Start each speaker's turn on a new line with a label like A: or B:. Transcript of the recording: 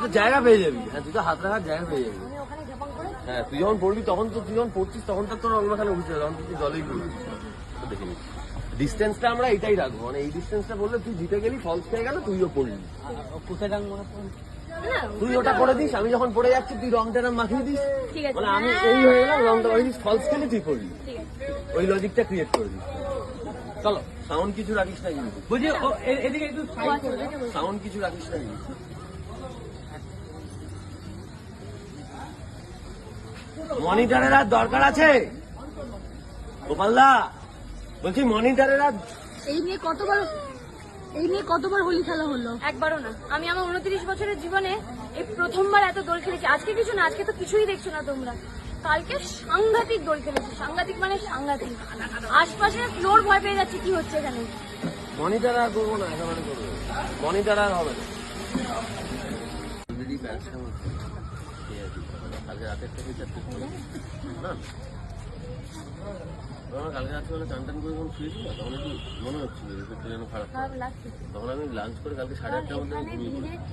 A: তো জায়গা পেয়ে যাবি। হ্যাঁ, তুই তো হাত রাখার জায়গা পেয়ে যাবি। হ্যাঁ, তুই যখন পড়বি তখন তুই যখন পড়ছিস তখন তো তোর রং মাখানো উচিত, তখন তুই জলেই পড়বি। দেখে নিচ্ছি ডিস্টেন্সটা আমরা এটাই রাখবো, মানে এই ডিস্টেন্সটা বললে তুই জিতে গেলি, ফলস খেয়ে গেল, তুইও পড়লি। তুই ওটা করে দিস, আমি যখন পড়ে যাচ্ছি তুই রংটা মাখিয়ে দিস, মানে আমি এই হয়ে গেলাম, রংটা মাখিয়ে দিস, ফলস খেলে তুই পড়লি, ওই লজিকটা ক্রিয়েট করে দিস। চলো, সাউন্ড কিছু রাখিস না কিন্তু, বুঝি এদিকে একটু সাউন্ড কিছু রাখিস না কিন্তু। মনিটরের আর দরকার আছে গোপালদা, বলছি মনিটরের আর
B: এই নিয়ে কতবার হোলি খেলা হলো?
C: একবারও না। আমি আমার 29 বছরের জীবনে এই প্রথমবার এত দোল খেলেছি। আজকে কিছু না, আজকে তো কিছুই দেখছো না তোমরা, কালকে সাংঘাতিক দোল খেলেছি। সাংঘাতিক মানে সাংঘাতিক, আশপাশের ফ্লোর ভয় পেয়ে যাচ্ছে কি হচ্ছে এখানে।
A: মনিটর আর করবো না, একেবারে করবো, মনিটর আর হবে না। কালকে রাতের থেকে না, কালকে রাত্রে বেলা চান টান করে যখন শুয়েছি না, তখন একটু মনে হচ্ছিল যে যেন খারাপ, তখন আমি লাঞ্চ করে কালকে 8:30টার মধ্যে ঘুমিয়ে পড়ি।